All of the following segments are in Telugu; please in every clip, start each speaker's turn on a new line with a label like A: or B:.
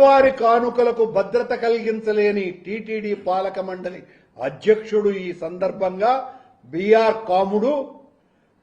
A: శ్రీవారి కానుకలకు భద్రత కలిగించలేని టీటీడీ పాలక మండలి అధ్యక్షుడు ఈ సందర్భంగా బిఆర్ కాముడు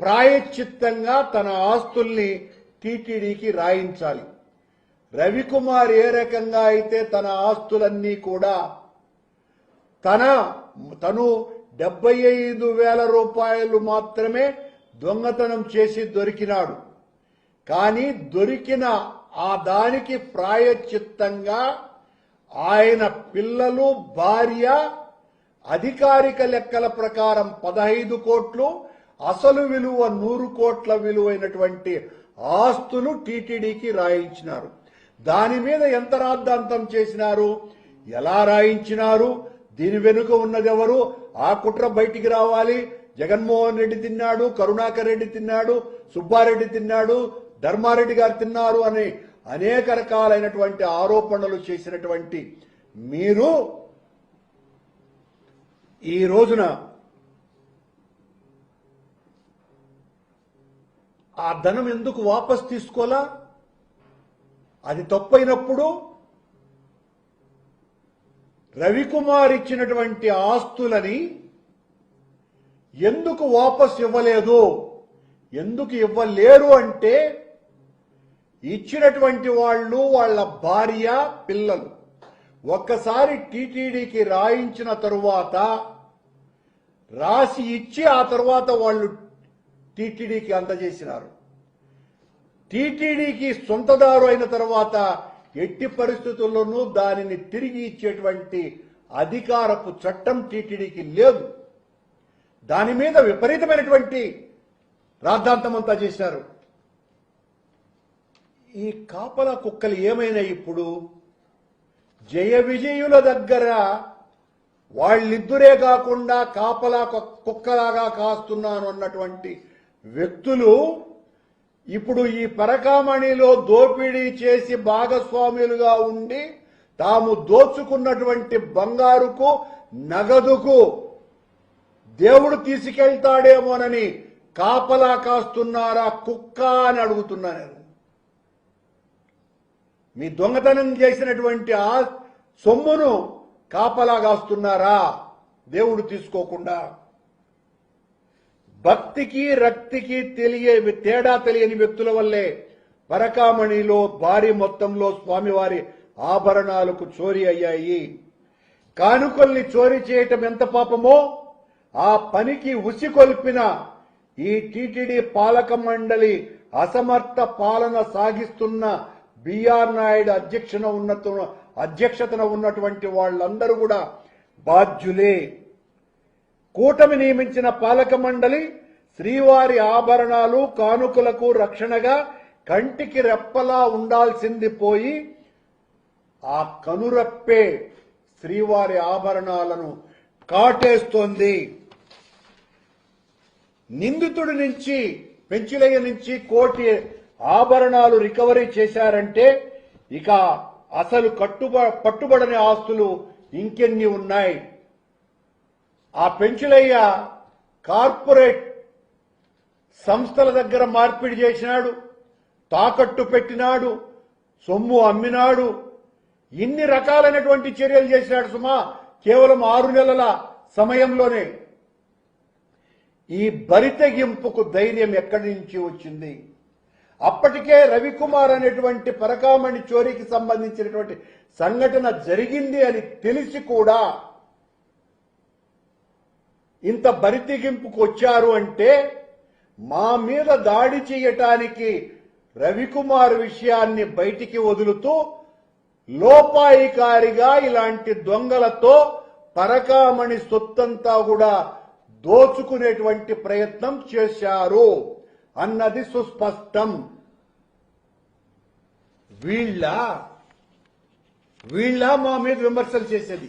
A: ప్రాయశ్చిత్తంగా తన ఆస్తుల్ని టీటీడీకి రాయించాలి. రవికుమార్ ఏ రకంగా అయితే తన ఆస్తులన్నీ కూడా తను 75,000 రూపాయలు మాత్రమే దొంగతనం చేసి దొరికినాడు. కానీ దొరికిన ఆ దానికి ప్రాయశ్చిత్తంగా ఆయన పిల్లలు, భార్య అధికారిక లెక్కల ప్రకారం 15 కోట్లు, అసలు విలువ 100 కోట్ల విలువైనటువంటి ఆస్తులు టీటీడీకి రాయించినారు. దాని మీద ఎంత రాద్ధాంతం చేసినారు, ఎలా రాయించినారు, దీని వెనుక ఉన్నదెవరు, ఆ కుట్ర బయటికి రావాలి. జగన్మోహన్ రెడ్డి తిన్నాడు, కరుణాకర్ రెడ్డి తిన్నాడు, సుబ్బారెడ్డి తిన్నాడు, ధర్మారెడ్డి గారు తిన్నారు అని అనేక రకాలైనటువంటి ఆరోపణలు చేసినటువంటి మీరు ఈ రోజున ఆ ధనం ఎందుకు వాపస్ తీసుకోలా? అది తప్పైనప్పుడు రవికుమార్ ఇచ్చినటువంటి ఆస్తులని ఎందుకు వాపస్ ఇవ్వలేదు? ఎందుకు ఇవ్వలేరు అంటే ఇచ్చినటువంటి వాళ్ళు, వాళ్ళ భార్య, పిల్లలు ఒక్కసారి టీటీడీకి రాయించిన తరువాత రాసి ఇచ్చి ఆ తర్వాత వాళ్ళు టీటీడీకి అందజేసినారు. టీటీడీకి సొంతదారు అయిన తర్వాత ఎట్టి పరిస్థితుల్లోనూ దానిని తిరిగి ఇచ్చేటువంటి అధికారపు చట్టం టీటీడీకి లేదు. దాని మీద విపరీతమైనటువంటి రాద్ధాంతమంతా చేశారు. ఈ కాపలా కుక్కలు ఏమైనా ఇప్పుడు జయ విజయుల దగ్గర వాళ్ళిద్దరే కాకుండా కాపలా కుక్కలాగా కాస్తున్నాను అన్నటువంటి వ్యక్తులు ఇప్పుడు ఈ పరకామణిలో దోపిడీ చేసి భాగస్వాములుగా ఉండి తాము దోచుకున్నటువంటి బంగారుకు, నగదుకు దేవుడు తీసుకెళ్తాడేమోనని కాపలా కాస్తున్నారా కుక్క అని అడుగుతున్నా నేను. మీ దొంగతనం చేసినటువంటి ఆ సొమ్మును కాపలా కాస్తున్నారా దేవుడు తీసుకోకుండా? భక్తికి రక్తికి తేడా తెలియని వ్యక్తుల వల్లే పరకామణిలో భారీ మొత్తంలో స్వామివారి ఆభరణాలకు చోరీ అయ్యాయి. కానుకల్ని చోరీ చేయటం ఎంత పాపమో ఆ పనికి ఉసికొల్పిన ఈ టీటీడీ పాలక మండలి అసమర్థ పాలన సాగిస్తున్న బిఆర్ నాయుడు అధ్యక్షతన ఉన్నటువంటి వాళ్ళందరూ కూడా బాధ్యులే. కూటమి నియమించిన పాలక మండలి శ్రీవారి ఆభరణాలు, కానుకలకు రక్షణగా కంటికి రెప్పలా ఉండాల్సింది పోయి ఆ కనురెప్పే శ్రీవారి ఆభరణాలను కాటేస్తోంది. నిందితుడి నుంచి, పెంచులయ్య నుంచి 1 కోటి ఆభరణాలు రికవరీ చేశారంటే ఇక అసలు పట్టుబడని ఆస్తులు ఇంకెన్ని ఉన్నాయి? ఆ పెంచులయ్య కార్పొరేట్ సంస్థల దగ్గర మార్పిడి చేసినాడు, తాకట్టు పెట్టినాడు, సొమ్ము అమ్మినాడు, ఇన్ని రకాలైనటువంటి చర్యలు చేసినాడు సుమా కేవలం 6 నెలల సమయంలోనే. ఈ బరితెగింపుకు ధైర్యం ఎక్కడి నుంచి వచ్చింది? అప్పటికే రవికుమార్ అనేటువంటి పరకామణి చోరీకి సంబంధించినటువంటి సంఘటన జరిగింది అని తెలిసి కూడా ఇంత బరితెగింపుకు వచ్చారు అంటే మా మీద దాడి చేయటానికి రవికుమార్ విషయాన్ని బయటికి వదులుతూ లోపాయికారిగా ఇలాంటి దొంగలతో పరకామణి సొత్తంతా కూడా దోచుకునేటువంటి ప్రయత్నం చేశారు అన్నది సుస్పష్టం. వీళ్ళ మా మీద విమర్శలు చేసేది.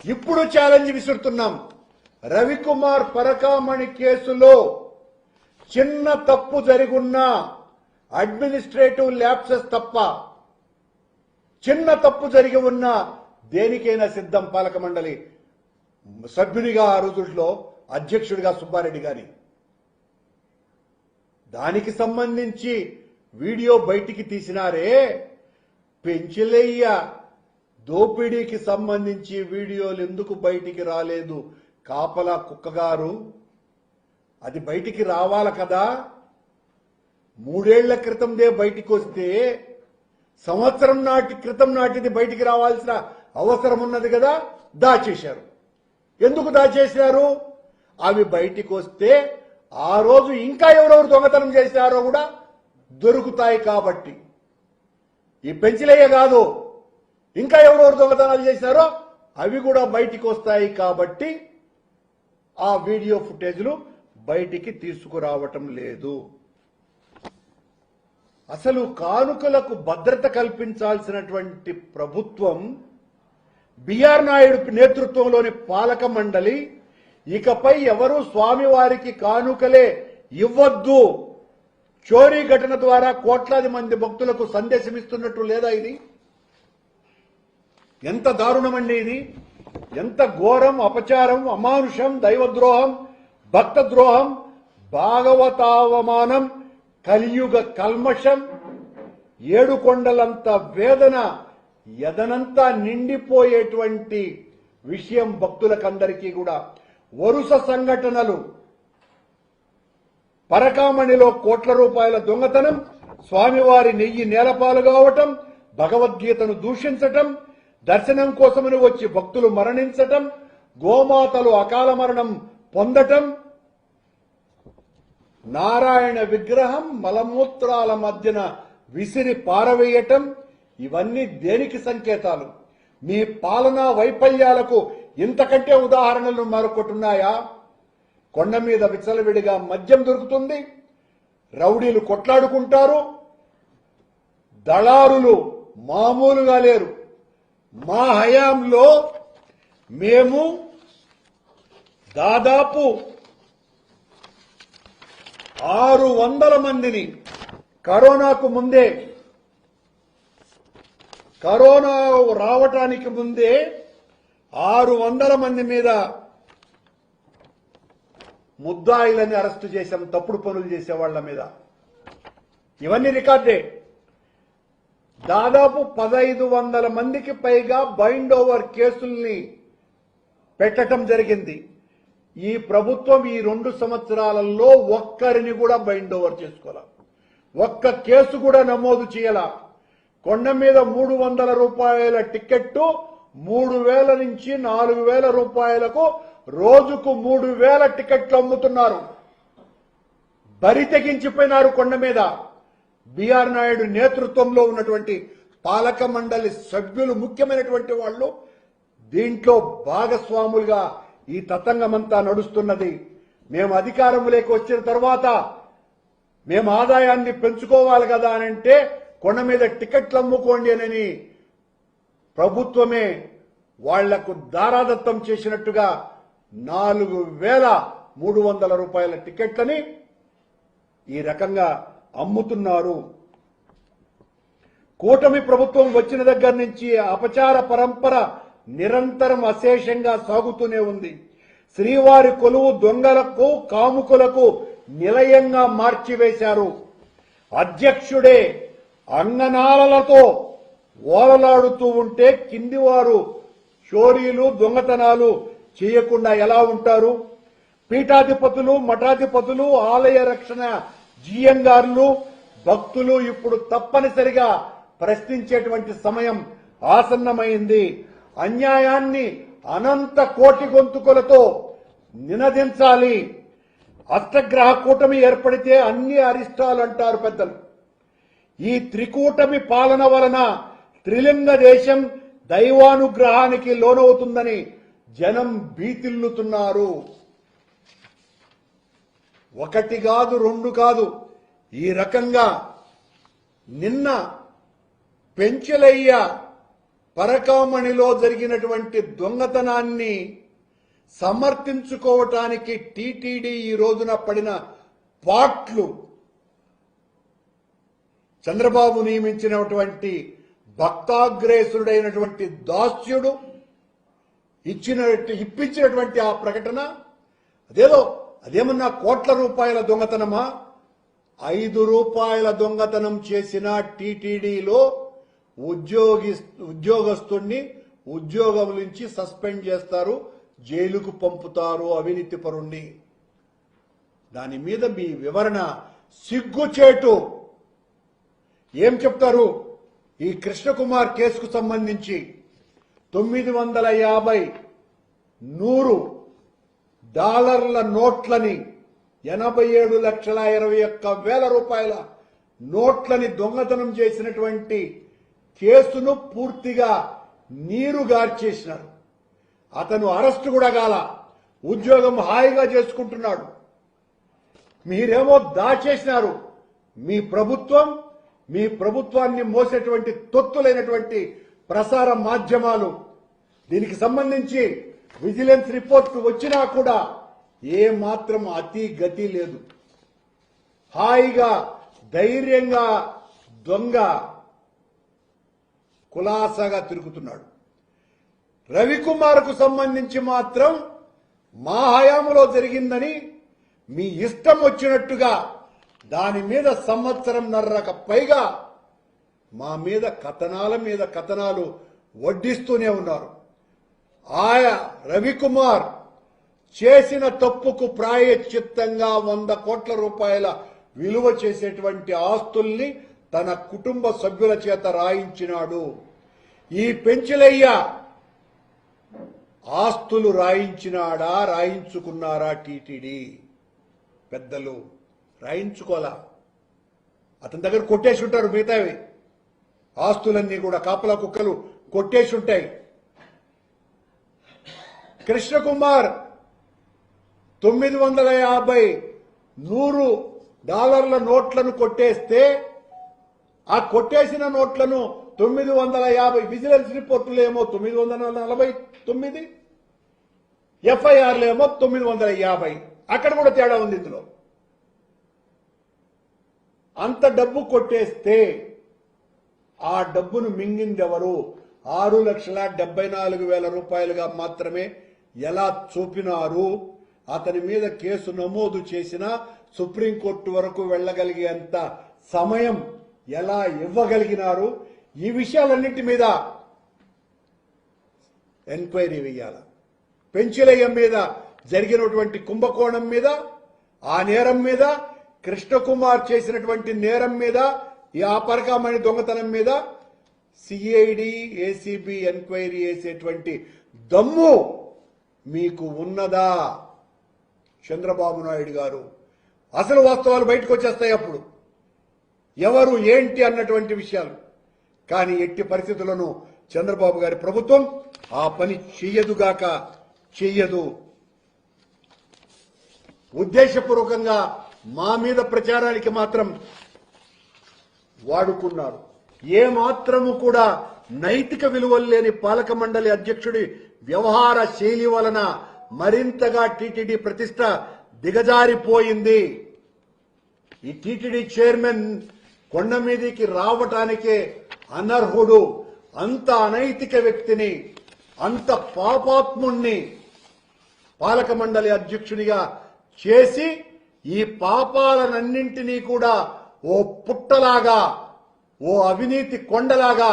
A: ఇప్పుడు ఛాలెంజ్ విసురుతున్నాం. రవికుమార్ పరకామణి కేసులో చిన్న తప్పు జరిగున్నా, అడ్మినిస్ట్రేటివ్ ల్యాప్సెస్ తప్ప చిన్న తప్పు జరిగి ఉన్నా దేనికైనా సిద్ధం. పాలక మండలి సభ్యునిగా ఆ రోజుల్లో అధ్యక్షుడిగా సుబ్బారెడ్డి గారి దానికి సంబంధించి వీడియో బయటికి తీసినారే, పెంచిలయ్య దోపిడీకి సంబంధించి వీడియోలు ఎందుకు బయటికి రాలేదు? కాపలా కుక్కగారు, అది బయటికి రావాలి కదా. 3 ఏళ్ల క్రితందే బయటికి వస్తే సంవత్సరం క్రితం నాటిది బయటికి రావాల్సిన అవసరం ఉన్నది కదా. దాచేశారు. ఎందుకు దాచేశారు? అవి బయటికి వస్తే ఆ రోజు ఇంకా ఎవరెవరు దొంగతనం చేశారో కూడా దొరుకుతాయి కాబట్టి. ఈ పెంచిలయ్య కాదు, ఇంకా ఎవరెవరు దొంగతనాలు చేశారో అవి కూడా బయటికి వస్తాయి కాబట్టి ఆ వీడియో ఫుటేజ్లు బయటికి తీసుకురావటం లేదు. అసలు కానుకలకు భద్రత కల్పించాల్సినటువంటి ప్రభుత్వం, బిఆర్ నాయుడు నేతృత్వంలోని పాలక మండలి ఇకపై ఎవరూ స్వామివారికి కానుకలే ఇవ్వద్దు, చోరీ ఘటన ద్వారా కోట్లాది మంది భక్తులకు సందేశం ఇస్తున్నట్టు లేదా? ఇది ఎంత దారుణమండి! ఇది ఎంత ఘోరం, అపచారం, అమానుషం, దైవద్రోహం, భక్తద్రోహం, భాగవతావమానం, కలియుగ కల్మషం, 7 కొండలంత వేదన, ఎదనంతా నిండిపోయేటువంటి విషయం భక్తులకందరికీ కూడా. వరుస సంఘటనలు, పరకామణిలో కోట్ల రూపాయల దొంగతనం, స్వామివారి నెయ్యి నేలపాలు కావటం, భగవద్గీతను దూషించటం, దర్శనం కోసమని వచ్చి భక్తులు మరణించటం, గోమాతలు అకాల మరణం పొందటం, నారాయణ విగ్రహం మలమూత్రాల మధ్యన విసిరి పారవేయటం, ఇవన్నీ దేనికి సంకేతాలు? మీ పాలనా వైఫల్యాలకు ఇంతకంటే ఉదాహరణలు మరొకటున్నాయా? కొండ మీద విచ్చలవిడిగా మద్యం దొరుకుతుంది, రౌడీలు కొట్లాడుకుంటారు, దళారులు మామూలుగా లేరు. మా హయాంలో మేము దాదాపు 600 మందిని కరోనాకు ముందే, కరోనా రావటానికి ముందే 600 మంది మీద ముద్దాయిలని అరెస్టు చేశాం, తప్పుడు పనులు చేసే వాళ్ల మీద. ఇవన్నీ రికార్డే. దాదాపు 1500 మందికి పైగా బైండ్ ఓవర్ కేసుల్ని పెట్టడం జరిగింది. ఈ ప్రభుత్వం ఈ 2 సంవత్సరాలలో ఒక్కరిని కూడా బైండ్ ఓవర్ చేసుకోవాల, ఒక్క కేసు కూడా నమోదు చేయాల. కొండ మీద 300 రూపాయల టికెట్టు 3000 నుంచి 4000 రూపాయలకు రోజుకు 3000 టికెట్లు అమ్ముతున్నారు. బరి తెగించిపోయినారు కొండ మీద. బిఆర్ నాయుడు నేతృత్వంలో ఉన్నటువంటి పాలక మండలి సభ్యులు, ముఖ్యమైనటువంటి వాళ్ళు దీంట్లో భాగస్వాములుగా ఈ తతంగమంతా నడుస్తున్నది. మేము అధికారంలోకి వచ్చిన తర్వాత మేము ఆదాయాన్ని పెంచుకోవాలి కదా అని అంటే కొండ మీద టికెట్లు అమ్ముకోండి అని ప్రభుత్వమే వాళ్లకు దారాదత్తం చేసినట్టుగా 4300 రూపాయల టికెట్లని ఈ రకంగా అమ్ముతున్నారు. కూటమి ప్రభుత్వం వచ్చిన దగ్గర నుంచి అపచార పరంపర నిరంతరం అశేషంగా సాగుతూనే ఉంది. శ్రీవారి కొలువు దొంగలకు, కాముకులకు నిలయంగా మార్చివేశారు. అధ్యక్షుడే అంగనాలతో ఓలలాడుతూ ఉంటే కిందివారు చోరీలు, దొంగతనాలు చేయకుండా ఎలా ఉంటారు? పీఠాధిపతులు, మఠాధిపతులు, ఆలయ రక్షణ జీఎంగార్లు, భక్తులు ఇప్పుడు తప్పనిసరిగా ప్రశ్నించేటువంటి సమయం ఆసన్నమైంది. అన్యాయాన్ని అనంత కోటి గొంతుకులతో నినదించాలి. అష్టగ్రహ కూటమి ఏర్పడితే అన్ని అరిష్టాలు అంటారు పెద్దలు. ఈ త్రికూటమి పాలన వలన త్రిలింగ దేశం దైవానుగ్రహానికి లోనవుతుందని జనం భీతిల్లుతున్నారు. 1 కాదు, 2 కాదు, ఈ రకంగా నిన్న పెంచలయ్య పరకామణిలో జరిగినటువంటి దొంగతనాన్ని సమర్థించుకోవటానికి టీటీడీ ఈ రోజున పడిన పాట్లు, చంద్రబాబు నియమించినటువంటి భక్తాగ్రేసుడైనటువంటి దాస్యుడు ఇప్పించినటువంటి ఆ ప్రకటన అదేమన్నా కోట్ల రూపాయల దొంగతనమా? 5 రూపాయల దొంగతనం చేసిన టీటీడీలో ఉద్యోగస్తుణ్ణి ఉద్యోగం నుంచి సస్పెండ్ చేస్తారు, జైలుకు పంపుతారు అవినీతి పరుణ్ణి. దాని మీద మీ వివరణ సిగ్గుచేటు. ఏం చెప్తారు? ఈ కృష్ణకుమార్ కేసుకు సంబంధించి 950 $100 నోట్లని 87,21,000 నోట్లని దొంగతనం చేసినటువంటి కేసును పూర్తిగా నీరుగార్చేసినారు. అతను అరెస్టు కూడా కాల, ఉద్యోగం హాయిగా చేసుకుంటున్నాడు. మీరేమో దాచేసినారు. మీ ప్రభుత్వాన్ని మోసేటువంటి తొత్తులైనటువంటి ప్రసార మాధ్యమాలు. దీనికి సంబంధించి విజిలెన్స్ రిపోర్ట్ వచ్చినా కూడా ఏ మాత్రం అతి గతి లేదు. హాయిగా ధైర్యంగా దొంగ కులాసాగా తిరుగుతున్నాడు. రవికుమార్కు సంబంధించి మాత్రం మా హయాంలో జరిగిందని మీ ఇష్టం వచ్చినట్టుగా దాని మీద సంవత్సరంన్నరకు పైగా మా మీద కథనాలు వడ్డిస్తూనే ఉన్నారు. ఆయా రవికుమార్ చేసిన తప్పుకు ప్రాయశ్చిత్తంగా 100 కోట్ల రూపాయల విలువ చేసేటువంటి ఆస్తుల్ని తన కుటుంబ సభ్యుల చేత రాయించినాడు. ఈ పెంచిలయ్య ఆస్తులు రాయించుకున్నారా? టీటీడీ పెద్దలు రాయించుకోలా. అతని దగ్గర కొట్టేసి ఉంటారు. మిగతావి ఆస్తులన్నీ కూడా కాపలా కుక్కలు కొట్టేసి ఉంటాయి. కృష్ణకుమార్ 950 $100 నోట్లను కొట్టేస్తే ఆ కొట్టేసిన నోట్లను 950 విజిలెన్స్ రిపోర్టులు ఏమో 949, ఎఫ్ఐఆర్లు ఏమో 950. అక్కడ కూడా తేడా ఉంది. ఇందులో అంత డబ్బు కొట్టేస్తే ఆ డబ్బును మింగిందెవరు? 6,74,000 మాత్రమే ఎలా చూపినారు? అతని మీద కేసు నమోదు చేసిన సుప్రీంకోర్టు వరకు వెళ్లగలిగేంత సమయం ఎలా ఇవ్వగలిగినారు? ఈ విషయాలన్నింటి మీద ఎంక్వైరీ వేయాల. పెంచిలయ్య మీద జరిగినటువంటి కుంభకోణం మీద, ఆ నేరం మీద, కృష్ణకుమార్ చేసినటువంటి నేరం మీద, ఈ ఆపరకామణి దొంగతనం మీద సిఐడి ఏసీబీ ఎంక్వైరీ చేసేటువంటి దమ్ము మీకు ఉన్నదా? చంద్రబాబు నాయుడు గారు అసలు వాస్తవాలు బయటకు వచ్చేస్తాయి అప్పుడు, ఎవరు ఏంటి అన్నటువంటి విషయాలు. కానీ ఎట్టి పరిస్థితులను చంద్రబాబు గారి ప్రభుత్వం ఆ పని చెయ్యదుగాక చెయ్యదు. ఉద్దేశపూర్వకంగా మా మీద ప్రచారానికి మాత్రం వాడుకున్నారు. ఏ మాత్రము కూడా నైతిక విలువలు లేని పాలక మండలి అధ్యక్షుడి వ్యవహార శైలి వలన మరింతగా టీటీడీ ప్రతిష్ట దిగజారిపోయింది. ఈ టీటీడీ చైర్మన్ కొండ మీదికి రావటానికే అనర్హుడు. అంత అనైతిక వ్యక్తిని, అంత పాపాత్ముణ్ణి పాలక మండలి అధ్యక్షుడిగా చేసి ఈ పాపాలనన్నింటినీ కూడా ఓ పుట్టలాగా, ఓ అవినీతి కొండలాగా,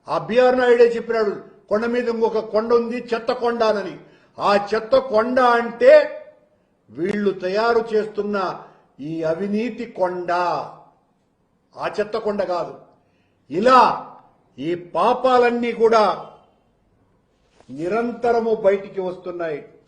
A: ఆ బిఆర్ నాయుడే చెప్పినాడు, కొండ మీద ఇంకొక కొండ ఉంది చెత్త కొండ అని. ఆ చెత్త కొండ అంటే వీళ్లు తయారు చేస్తున్న ఈ అవినీతి కొండ, ఆ చెత్త కొండ కాదు. ఇలా ఈ పాపాలన్నీ కూడా నిరంతరము బయటికి వస్తున్నాయి.